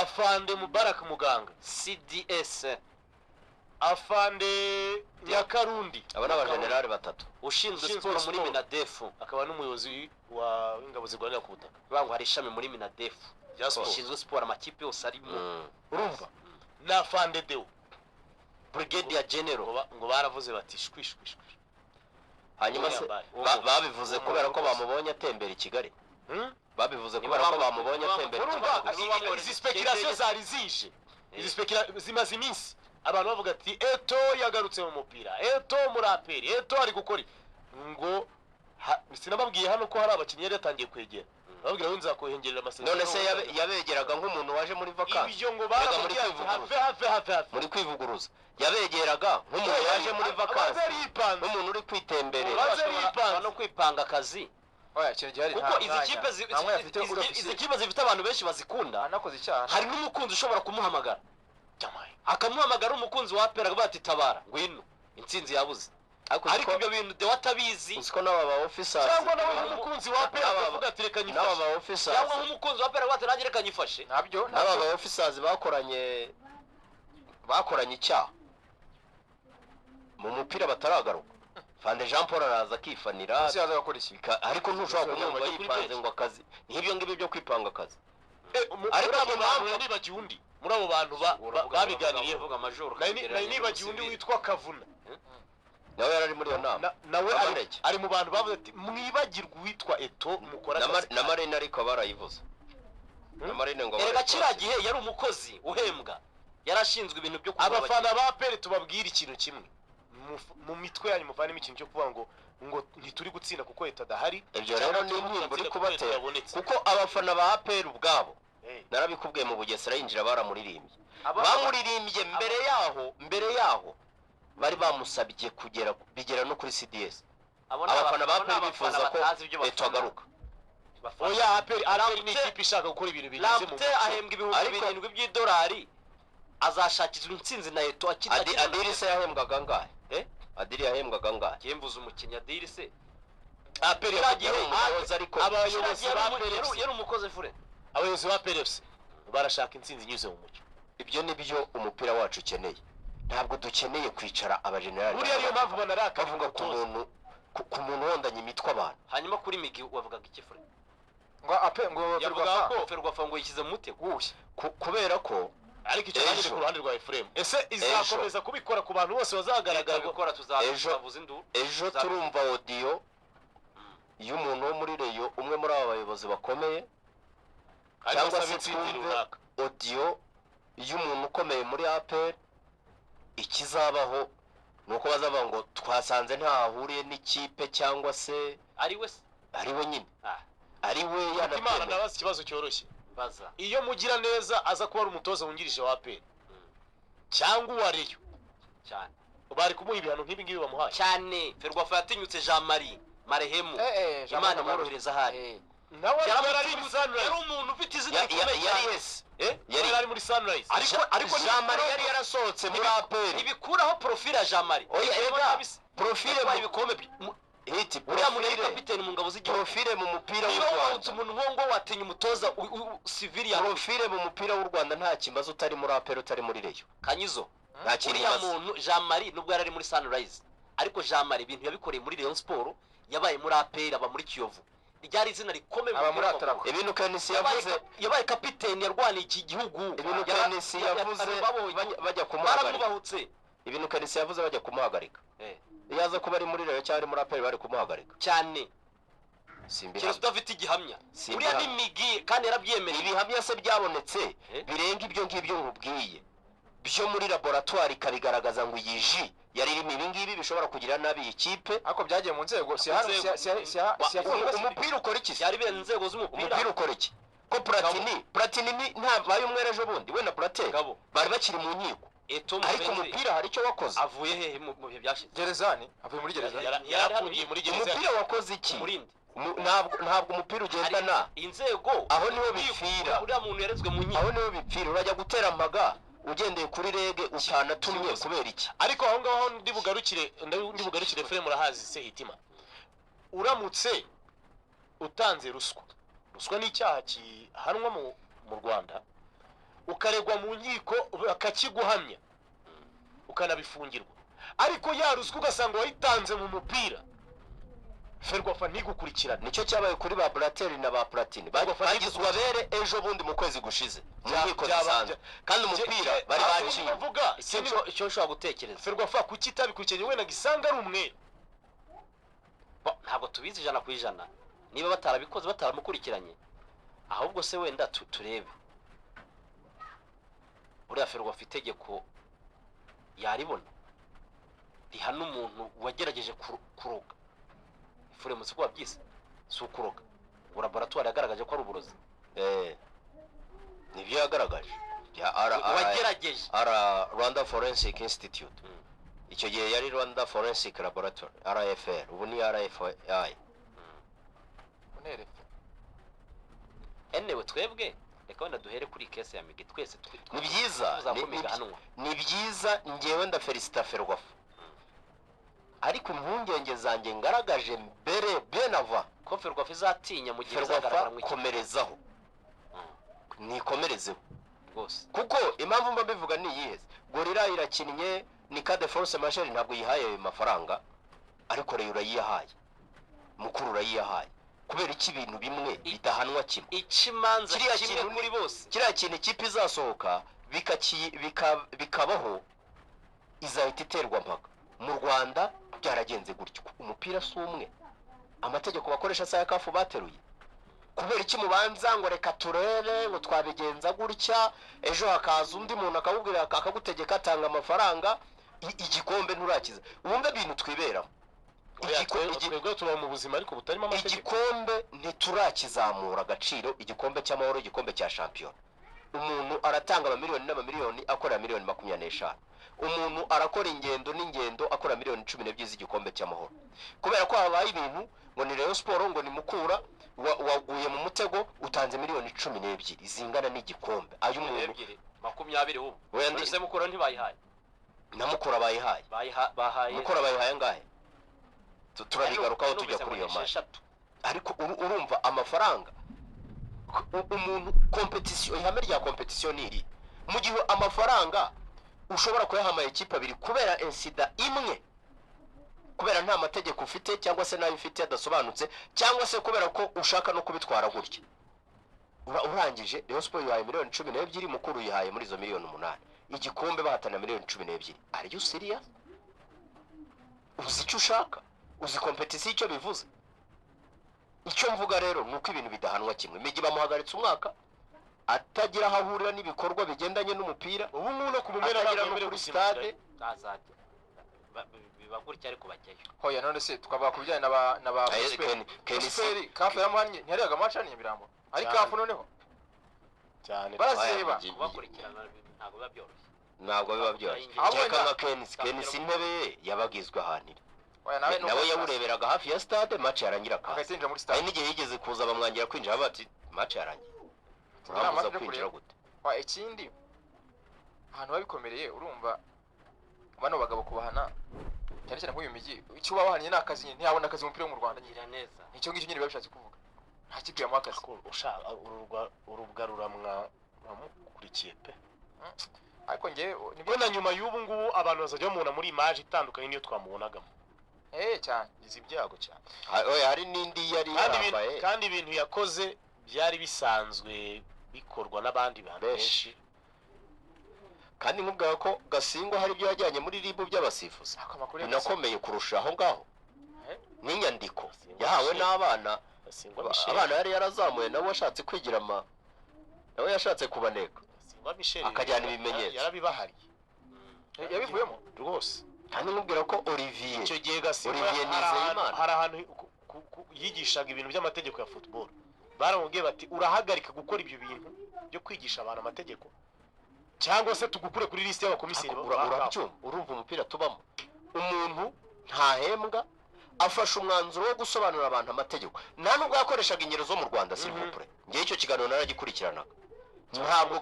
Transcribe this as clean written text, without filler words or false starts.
afande Mubarak Muganga CDS afande Nyakarundi aba n'abajenerali batatu ushinzwe siporo muri Minadef akaba n'umuyobozi wa ingabo zirwanira ku butaka bangu hari ishami muri Minadef ushinzwe siporo amakipe yose arimo urumva na afande Deo Brigadier General ngo baravuze bati shwishwishwe hanyuma babivuze kubera ko bamubonye atembera i Kigali babivuze kubera ko bamubonye atembera izi speculation zari zije izi speculation zimaze iminsi abantu bavuga ati Eto yagarutse mu mupira Eto muraperi Eto ari gukora ngo sinababwiye hano ko hari abakinnyi yari yatangiye kwegera babwira ngo nzakohengerera amasezerano none se yabegeraga nk'umuntu waje muri vacances ibyo ngo baravuga hafi muri kwivuguruza yabegeraga nk'umuntu waje muri vacances nk'umuntu uri kwitemberera no kwipanga akazi oya kintu gihari kuko izi kipe zifite abantu benshi bazikunda anakoze icyaha hari n'umukunzi ushobora kumuhamagara akamuhamagara umukunzi wa APR bati tabara ngwino intsinzi yabuze ariko ibyo bintu de watabizi usiko n'aba officers cyangwa n'umukunzi wa APR bavuga ati reka nyifashe n'aba officers cyangwa nk'umukunzi wa APR bati reka nyifashe nabyo n'aba officers bakoranye icyaha mu mupira bataragaruka Fande Jean Paul araza akifanira ariko ntushobora kumwumva yipanze ngo akazi n'ibyo ngibyo byo kwipanga akazi ariko abo bantu nibagiye undi muri abo bantu babiganiriye vuga amajoro nibagiye undi witwa Kavuna nawe yarari muri iyo nama nawe ari mu bantu bavuze ati mwibagirwa witwa Eto mukora na Marine ariko barayivuze na Marine ngo erega kiragihe yari umukozi uhembwa yarashinzwe ibintu byo kuba abafana ba APR tubabwira ikintu kimwe mu mitwe yanyu muvanemo ikintu cyo kuvuga ngo ntituri gutsinda kuko Eto adahari ibyo rero ni inkingo uri kubatera kuko abafana ba APR ubwabo narabikubwiye mu Bugesera yinjira baramuririmbye bamuririmbye mbere yaho bari bamusabye bigera no kuri CDS abafana ba APR bifuza ko Eto agaruka oya APR ni ikipe ishaka gukora ibintu bigize mu muco ahembwa ibihumbi 7 by'idolari azashakira intsinzi na Eto Adiri se yahembwaga ngahe Adiri yahembwaga ngahe yembuza umukinya Adiri se APR ariko abayobozi ba APR yari umukozi fure abayobozi ba APR barashaka intsinzi inyuze mu mucyo ibyo nibyo umupira wacu ukeneye ntabwo dukeneye kwicara abajenerali buriya niyo mpamvu banaraka bavuga ku muntu wondanye imitwe abantu hanyuma kuri Migi wavugaga iki fure ngo ape ngo Ferwafa ngo yishyize mu mutego kubera ko ariko icyo kandi ku ruhande rwa Ephraim ese izakomeza kubikora ku bantu bose bazagaragara gukora tuzavuza induru ejo turumva audio y'umuntu wo muri Reyo umwe muri aba bayobozi bakomeye cyangwa se twumve audio y'umuntu ukomeye muri APR ikizabaho nuko bazavuga ngo twasanze ntahahuriye n'ikipe cyangwa se ari we nyine ari we Imana nabaza ikibazo cyoroshye baza iyo mugira neza aza kuba ari umutoza wungirije wa APR cyangwa uwareyo cyane bari kumuha ibihano nk'ibi ngibi bamuhaye cyane Ferwafa yatinyutse Jean Marie Marehemu Imana imworohereza hari nawe yari muri Sunrise yari umuntu ufite izina rikomeye yari ari muri Sunrise ariko Jean Marie yari yarasohotse muri APR ibikuraho profile ya Jean Marie profile mu bikombe hiti uriya muntu yari kapiteni mu ngabo z'igihugu profile mu mupira w'u Rwanda umuntu nkongo watinya umutoza civilian profile mu mupira w'u Rwanda nta kibazo utari muri APR utari muri Reyo Kanyizo nta kintu uriya muntu Jean Marie nubwo yari muri Sunrise ariko Jean Marie ibintu yabikoreye muri Rayon Sport yabaye muri APR aba muri Kiyovu ryari izina rikomeye aba muri Atarako ibintu Kenisi yavuze yabaye kapiteni yarwaniye iki gihugu ibintu Kenisi yavuze bajya kumuhagarika ibintu Kenisi yavuze bajya kumuhagarika yaza kuba ari muri Reyo cyari muri APR bari kumuhagarika cyane simbi cyane udafite igihamya uriya ni Migi kandi yarabyemereye ibihamya se byabonetse birenga ibyo ngibyo nkubwiye byo muri laboratoire kabigaragaza ngo yiji yari irimo ibi ngibi bishobora kugira nabi ikipe ariko byagiye mu nzego umupira ukora iki yari bene inzego z'umupira ukora iki ko Platini nta baye umwere ejo bundi we na Platini bari bakiri mu nkiko ariko umupira hari icyo wakoze avuye hehe mu bihe byashize gerezani avuye muri gereza yarafungiye muri gereza umupira wakoze iki murindi ntabwo umupira ugendana inzego aho niho bipfira uriya muntu yarezwe mu nkiko aho niho bipfira urajya gutera amaga ugendeye kuri rege utanatumye kubera iki ariko aho ngaho ndi bugarukire Ephraim urahazi se hitima uramutse utanze ruswa ni icyaha kihanwa mu Rwanda ukaregwa mu nkiko bakakiguhamya ukanabifungirwa, ariko ya ruswa ugasanga wayitanze mu mupira, Ferwafa ntigukurikirane. nicyo cyabaye kuri ba Blateri na ba Platini bagizwe abere ejo bundi mu kwezi gushize mu nkiko zisanzwe, kandi umupira bari baciye. bavuga icyo ushobora gutekereza Ferwafa kuki itabikurikiranye wenda gisanga ari umwere. ntabwo tubizi 100%, niba batarabikoze bataramukurikiranye, ahubwo se wenda turebe buriya Ferwafa itegeko yaribona rihana umuntu wagerageje kuroga ifure mu siko wabyise si ukuroga, ngo laboratoire yagaragaje ko ari uburozi. Nibyo yagaragaje wagerageje Rwanda Forensic Institute. Icyo gihe yari Rwanda Forensic Laboratory RFL, ubu ni RFI. unere enewe twebwe reka wenda duhere kuri kese ya Migi twese Ni byiza ngewe ndafelicita Ferwafa, ariko impungenge zanjye ngaragaje mbere benava ko Ferwafa izatinya mu gihe Ferwafa izagaragara mu komerezaho nikomerezeho rwose, kuko impamvu mba mbivuga ni iyihe. Gorilla irakinnye ni Cade Force Marshal ntabwo yihaye ayo mafaranga, ariko rero urayihaye, mukuru urayihaye, kubera iki ibintu bimwe bidahanwa kimwe. ikimanza kimwe muri bose, kiriya kintu ikipe izasohoka bikabaho izahita iterwa mpaka. Mu Rwanda byaragenze gutyo, umupira si umwe, amategeko bakoresha sa ya kafu bateruye. Kubera iki mubanza ngo reka turebe ngo twabigenza gutya, ejo hakaza undi muntu akakubwira akagutegeka atanga amafaranga, igikombe nturakiza. Wumve ibintu twiberamo. Twebwe tuba mu buzima ariko butarimo amategeko. Igikombe ntiturakizamura agaciro, igikombe cy'amahoro, igikombe cya shampiyona. Umuntu aratanga amamiliyoni n'amamiliyoni akorera miliyoni 25. Umuntu arakora ingendo n'ingendo akora miliyoni 12 z'igikombe cy'amahoro. Kubera ko habaye ibintu ngo ni Rayon Sport ngo ni Mukura waguye mu mutego utanze miliyoni 12 zingana n'igikombe. Ayo umuntu 20 ubu wese Mukura ntibayihaye, na Mukura bayihaye Mukura bayihaye ngahe turabigarukaho tujya kuri iyo match. Ariko urumva amafaranga umuntu competition, ihame rya competition iri mu gihe amafaranga ushobora kuyahama ikipe abiri kubera insida imwe, kubera nta mategeko ufite cyangwa se nayo ufite adasobanutse, cyangwa se kubera ko ushaka no kubitwara gutya. Urangije Rayon Sport yihaye miliyoni 12, Mukuru yihaye muri izo miliyoni 8, igikombe bahatana miliyoni 12. Are you serious? Uzi icyo ushaka, uzi competition icyo bivuze. Icyo mvuga rero nuko ibintu bidahanwa kimwe. Migi bamuhagaritse umwaka atagira aho ahurira n'ibikorwa bigendanye n'umupira, ubu ngubu kumumera ntabwo kuri stade azajya bibagurikira ariko bajyayo. hoya none se twaba kubijyanye na ba Prosperi kafu yamuhanye ntiyariyaga match ni Birambo, ari kafu noneho cyane barazeba kubakurikirana ntabwo biba byoroshye, ntabwo biba byoroshye. Cyeka nka Kenisi intebe yabagizwe ahanira, nawe yawureberaga hafi ya stade, match yarangira akaza. akazinjira muri Hari stade n'igihe yigeze kuza bamwangira kwinjira bati match yarangiye, uramuza kwinjira gute? wa ikindi ahantu babikomereye urumva bano bagabo kubahana cyane cyane nk'uyu Migi, icyo babahanye n'akazi ntiyabona akazi umupira wo mu Rwanda ngira neza nicyo ngicyo nyine babishatse kuvuga, nta kipe yamuha akazi. ushaka urubwa mwamukurikiye pe. Ariko nge nibwo na nyuma y'ubu ngubu abantu bazajya bamubona muri image itandukanye niyo twamubonagamo. cyane Izi byago cyane. Hari n'indi yari yarambaye, kandi ibintu yakoze byari bisanzwe bikorwa n'abandi bantu benshi. kandi nkubwira ko Gasingwa hari ibyo yajyanye muri ribu by'abasifuzi binakomeye kurusha aho ngaho. N'inyandiko yahawe n'abana, abana yari yarazamuye nawe washatse kwigira nawe yashatse kubaneka akajyana ibimenyetso, yarabibahariye yabivuyemo rwose. kandi nkubwira ko Olivier icyo gihe Gasingwa hari ahantu yigishaga ibintu by'amategeko ya football, baramubwiye bati urahagarika gukora ibyo bintu byo kwigisha abantu amategeko cyangwa se tugukure kuri liste y'abakomiseri. Urumva umupira tubamo, umuntu ntahembwa afashe umwanzuro wo gusobanurira abantu amategeko, nta nubwo yakoreshaga ingero zo mu Rwanda. S'il vous plaît, ngiye icyo kiganiro naragikurikiranaga, ntabwo